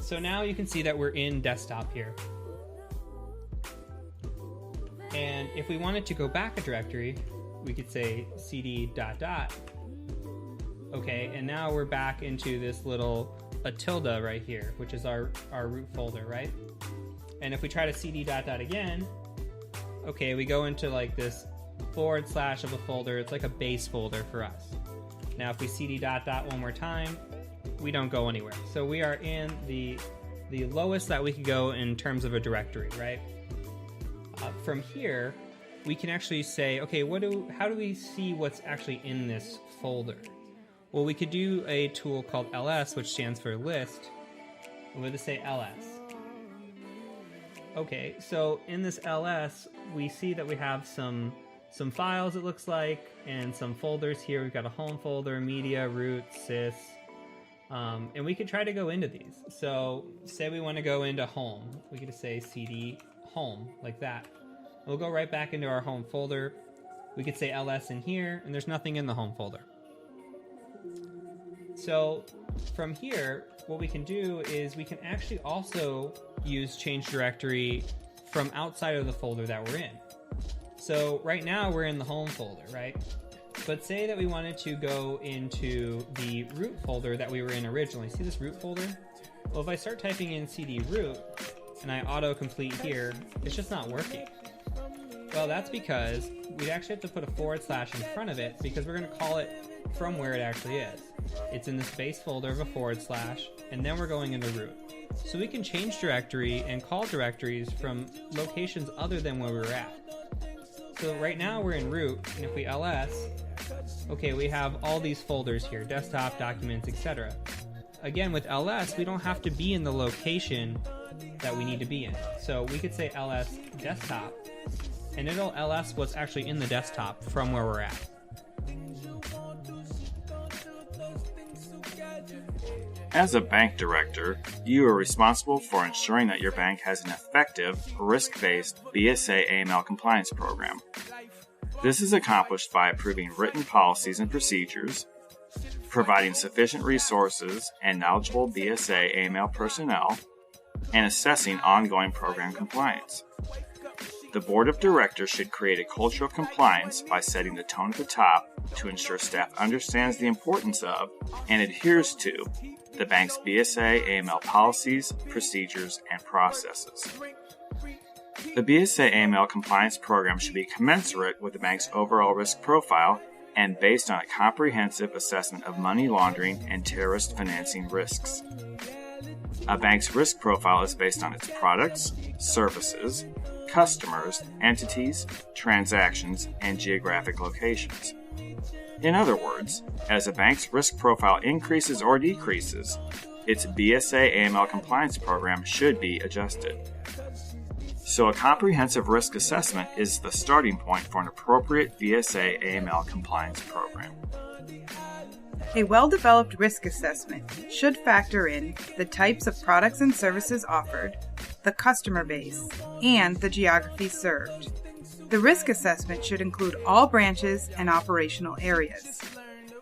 So now you can see that we're in desktop here. And if we wanted to go back a directory, we could say cd ... Okay, and now we're back into this little a tilde right here, which is our root folder, right? And if we try to cd ... again, okay, we go into like this / of a folder. It's like a base folder for us. Now if we cd ... one more time, we don't go anywhere. So we are in the lowest that we could go in terms of a directory, right? From here, we can actually say, okay, how do we see what's actually in this folder? Well, we could do a tool called ls, which stands for list. We'll just say ls. Okay, so in this ls, we see that we have some files, it looks like, and some folders here. We've got a home folder, media, root, sys, and we could try to go into these. So say we want to go into home. We could just say cd home, like that. We'll go right back into our home folder. We could say ls in here, and there's nothing in the home folder. So from here, what we can do is we can actually also use change directory from outside of the folder that we're in. So right now we're in the home folder, right? But say that we wanted to go into the root folder that we were in originally. See this root folder? Well, if I start typing in cd root and I auto-complete here, it's just not working. Well, that's because we actually have to put a / in front of it because we're going to call it from where it actually is. It's in this base folder of a / and then we're going into root. So we can change directory and call directories from locations other than where we were at. So right now we're in root, and if we ls, okay, we have all these folders here, desktop, documents, etc. Again, with ls, we don't have to be in the location that we need to be in. So we could say ls desktop, and it'll ls what's actually in the desktop from where we're at. As a bank director, you are responsible for ensuring that your bank has an effective, risk-based BSA AML compliance program. This is accomplished by approving written policies and procedures, providing sufficient resources and knowledgeable BSA AML personnel, and assessing ongoing program compliance. The Board of Directors should create a culture of compliance by setting the tone at the top to ensure staff understands the importance of and adheres to the bank's BSA AML policies, procedures, and processes. The BSA AML compliance program should be commensurate with the bank's overall risk profile and based on a comprehensive assessment of money laundering and terrorist financing risks. A bank's risk profile is based on its products, services, customers, entities, transactions, and geographic locations. In other words, as a bank's risk profile increases or decreases, its BSA AML compliance program should be adjusted. So a comprehensive risk assessment is the starting point for an appropriate BSA AML compliance program. A well-developed risk assessment should factor in the types of products and services offered, the customer base, and the geography served. The risk assessment should include all branches and operational areas.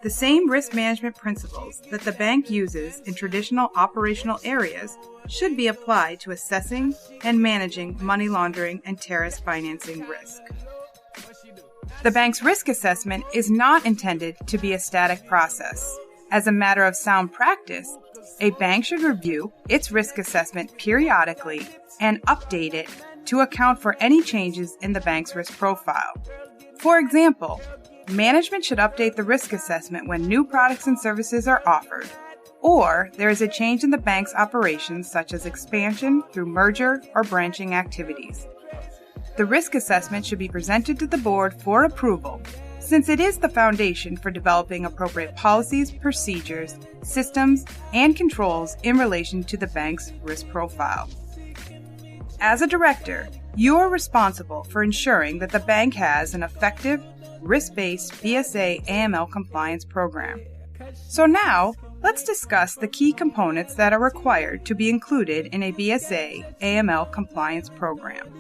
The same risk management principles that the bank uses in traditional operational areas should be applied to assessing and managing money laundering and terrorist financing risk. The bank's risk assessment is not intended to be a static process. As a matter of sound practice, a bank should review its risk assessment periodically and update it to account for any changes in the bank's risk profile. For example, management should update the risk assessment when new products and services are offered, or there is a change in the bank's operations such as expansion through merger or branching activities. The risk assessment should be presented to the board for approval, since it is the foundation for developing appropriate policies, procedures, systems, and controls in relation to the bank's risk profile. As a director, you are responsible for ensuring that the bank has an effective, risk-based BSA AML compliance program. So now, let's discuss the key components that are required to be included in a BSA AML compliance program.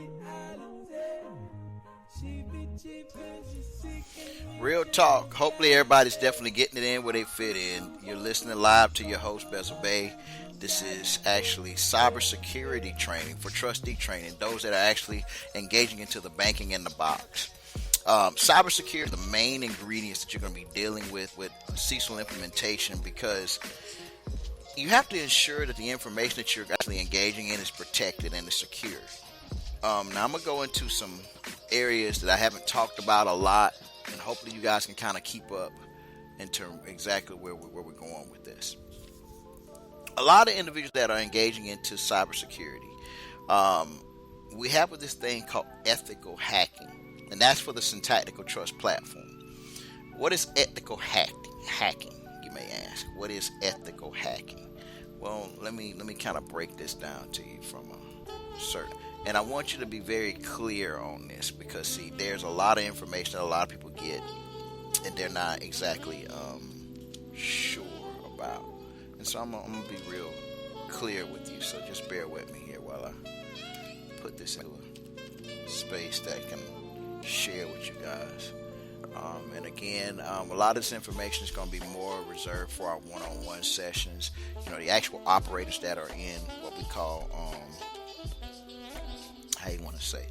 Real talk. Hopefully everybody's definitely getting it in where they fit in. You're listening live to your host, Bezel Bay. This is actually cybersecurity training for trustee training, those that are actually engaging into the banking in the box. Cybersecurity is the main ingredients that you're going to be dealing with CECL implementation, because you have to ensure that the information that you're actually engaging in is protected and is secure. Now I'm going to go into some areas that I haven't talked about a lot, and hopefully you guys can kind of keep up into exactly where we're going with this. A lot of individuals that are engaging into cybersecurity, we have this thing called ethical hacking, and that's for the Syntactical Trust platform. What is ethical hacking? You may ask. What is ethical hacking? Well, let me kind of break this down to you from a certain. And I want you to be very clear on this, because see, there's a lot of information that a lot of people get, and they're not exactly sure about. And so I'm gonna be real clear with you. So just bear with me here while I put this into a space that I can share with you guys. And again, a lot of this information is going to be more reserved for our one-on-one sessions. You know, the actual operators that are in what we call, how you want to say,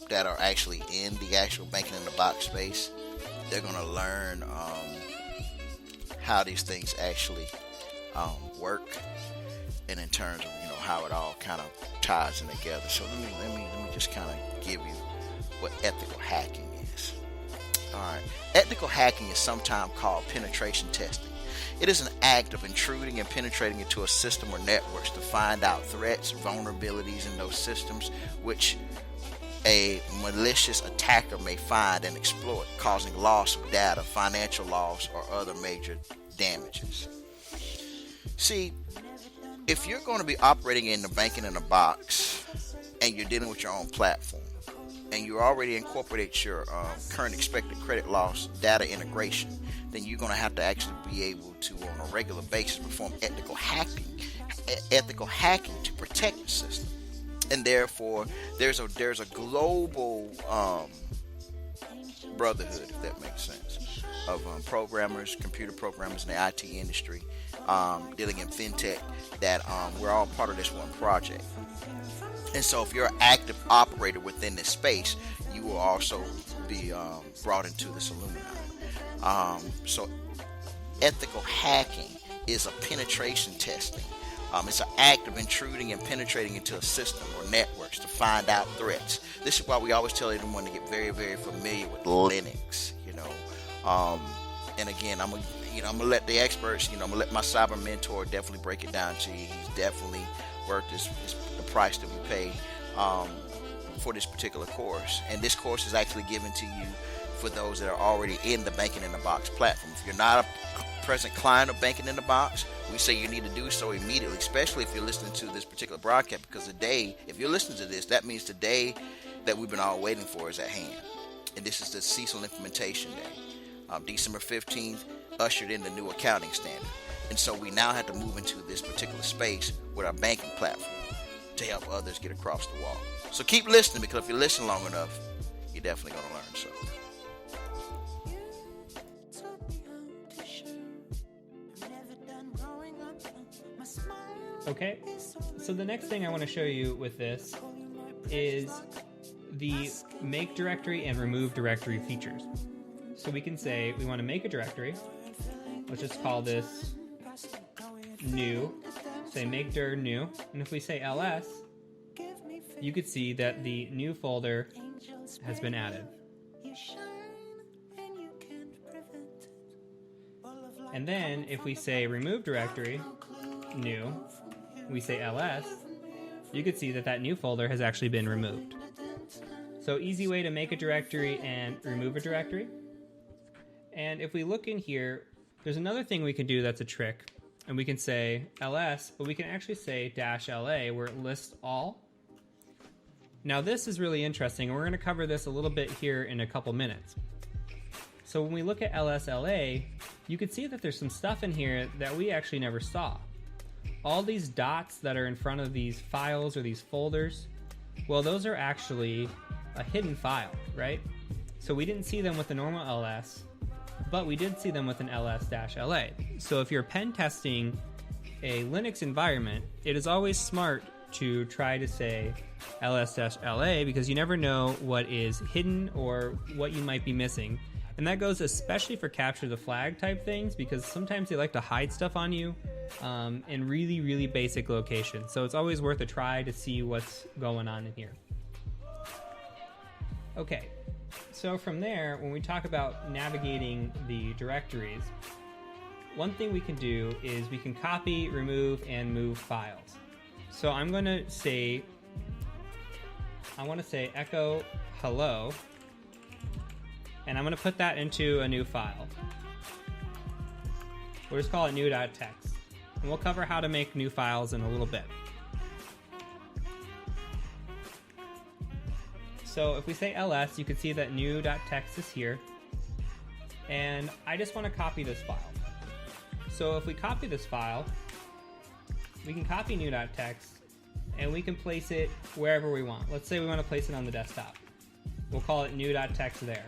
that are actually in the actual banking in the box space. They're going to learn how these things actually work, and in terms of, you know, how it all kind of ties in together. So let me just kind of give you what ethical hacking is. All right, ethical hacking is sometimes called penetration testing. It is an act of intruding and penetrating into a system or networks to find out threats, vulnerabilities in those systems, which a malicious attacker may find and exploit, causing loss of data, financial loss, or other major damages. See, if you're going to be operating in the banking in a box and you're dealing with your own platform, and you already incorporate your current expected credit loss data integration, then you're going to have to actually be able to, on a regular basis, perform ethical hacking to protect the system. And therefore, there's a global brotherhood, if that makes sense, of programmers, computer programmers in the IT industry, dealing in fintech, that we're all part of this one project. And so if you're an active operator within this space, you will also be brought into this Illuminati. So ethical hacking is a penetration testing. It's an act of intruding and penetrating into a system or networks to find out threats. This is why we always tell everyone to get very, very familiar with Linux, you know. And again, I'm gonna let the experts, I'm gonna let my cyber mentor definitely break it down to you. He's definitely worth the price that we pay for this particular course. And this course is actually given to you for those that are already in the Banking in the Box platform. If you're not a present client of Banking in the Box, we say you need to do so immediately, especially if you're listening to this particular broadcast, because if you're listening to this, that means the day that we've been all waiting for is at hand. And this is the CECL implementation day. December 15th ushered in the new accounting standard. And so we now have to move into this particular space with our banking platform to help others get across the wall. So keep listening, because if you listen long enough, you're definitely going to learn something. Okay, so the next thing I want to show you with this is the make directory and remove directory features. So we can say we want to make a directory. Let's just call this new. Say make dir new. And if we say ls, you could see that the new folder has been added. And then if we say remove directory new, we say ls, you could see that new folder has actually been removed. So easy way to make a directory and remove a directory. And if we look in here, there's another thing we can do that's a trick. And we can say ls, but we can actually say -la, where it lists all. Now this is really interesting, and we're going to cover this a little bit here in a couple minutes. So when we look at LSLA, you can see that there's some stuff in here that we actually never saw. All these dots that are in front of these files or these folders, well, those are actually a hidden file, right? So we didn't see them with the normal ls, but we did see them with an ls-la. So if you're pen testing a Linux environment, it is always smart to try to say ls-la because you never know what is hidden or what you might be missing. And that goes especially for capture the flag type things, because sometimes they like to hide stuff on you in really, really basic locations. So it's always worth a try to see what's going on in here. Okay, so from there, when we talk about navigating the directories, one thing we can do is we can copy, remove, and move files. So I'm going to say, echo hello, and I'm going to put that into a new file. We'll just call it new.txt, and we'll cover how to make new files in a little bit. So if we say ls, you can see that new.txt is here, and I just want to copy this file. So if we copy this file, we can copy new.txt, and we can place it wherever we want. Let's say we want to place it on the desktop. We'll call it new.txt there.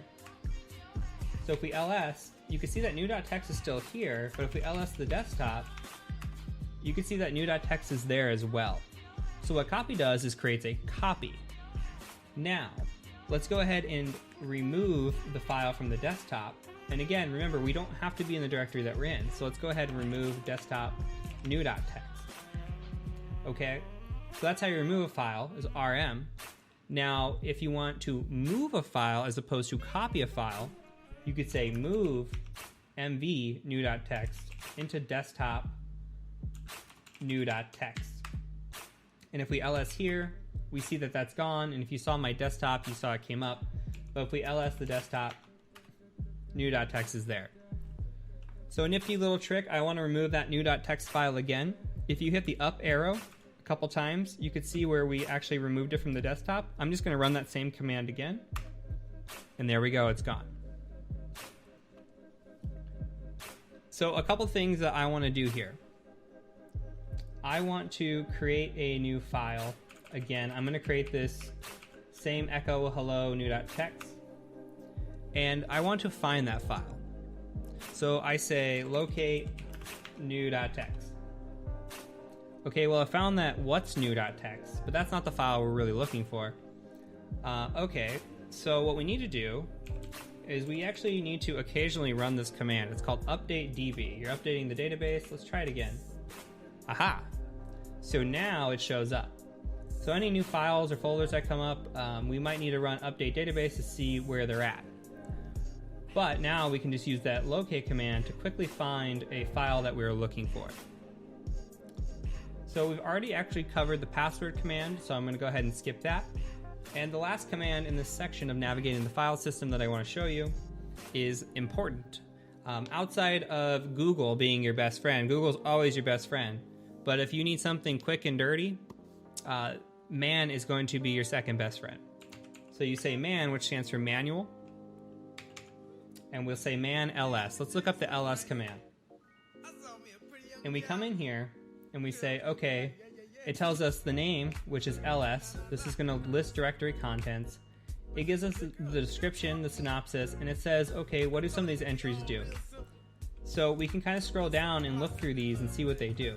So if we ls, you can see that new.txt is still here, but if we ls the desktop, you can see that new.txt is there as well. So what copy does is creates a copy. Now, let's go ahead and remove the file from the desktop. And again, remember, we don't have to be in the directory that we're in. So let's go ahead and remove desktop new.txt. Okay, so that's how you remove a file, is rm. Now, if you want to move a file as opposed to copy a file, you could say move mv new.txt into desktop new.txt. And if we ls here, we see that that's gone. And if you saw my desktop, you saw it came up. But if we ls the desktop, new.txt is there. So a nifty little trick, I want to remove that new.txt file again. If you hit the up arrow a couple times, you could see where we actually removed it from the desktop. I'm just going to run that same command again. And there we go, it's gone. So a couple things that I want to do here. I want to create a new file. Again, I'm going to create this same echo hello new.txt, and I want to find that file. So I say locate new.txt. Okay, well I found that what's new.txt, but that's not the file we're really looking for. Okay, so what we need to do is we actually need to occasionally run this command. It's called update db. You're updating the database. Let's try it again. Aha! So now it shows up. So any new files or folders that come up, we might need to run update database to see where they're at. But now we can just use that locate command to quickly find a file that we were looking for. So we've already actually covered the password command, so I'm going to go ahead and skip that. And the last command in this section of navigating the file system that I want to show you is important. Outside of Google being your best friend, Google's always your best friend. But if you need something quick and dirty, man is going to be your second best friend. So you say man, which stands for manual, and we'll say man ls. Let's look up the ls command. And we come in here and we say, okay, it tells us the name, which is ls. This is going to list directory contents. It gives us the description, the synopsis, and it says, okay, what do some of these entries do? So we can kind of scroll down and look through these and see what they do.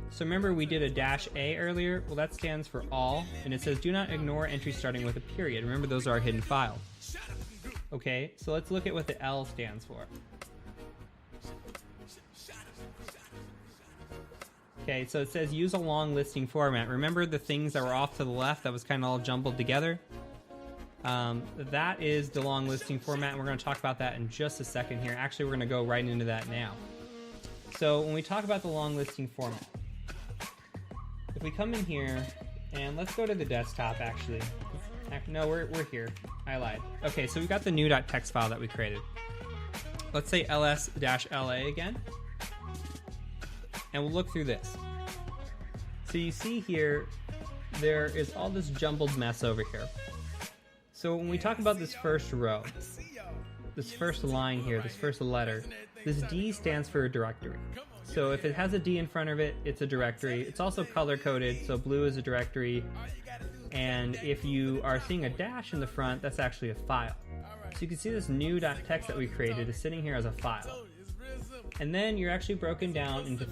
So remember we did a -a earlier? Well, that stands for all, and it says do not ignore entries starting with a period. Remember, those are our hidden files. Okay, so let's look at what the L stands for. Okay, so it says use a long listing format. Remember the things that were off to the left that was kind of all jumbled together? That is the long listing format, and we're going to talk about that in just a second here. Actually, we're going to go right into that now. So when we talk about the long listing format, if we come in here, and let's go to the desktop actually. No, we're here. I lied. Okay, so we've got the new.txt file that we created. Let's say ls-la again. And we'll look through this. So you see here, there is all this jumbled mess over here. So when we talk about this first row, this first line here, this first letter, this D stands for a directory. So if it has a D in front of it, it's a directory. It's also color-coded, so blue is a directory. And if you are seeing a dash in the front, that's actually a file. So you can see this new.txt that we created is sitting here as a file. And then you're actually broken down into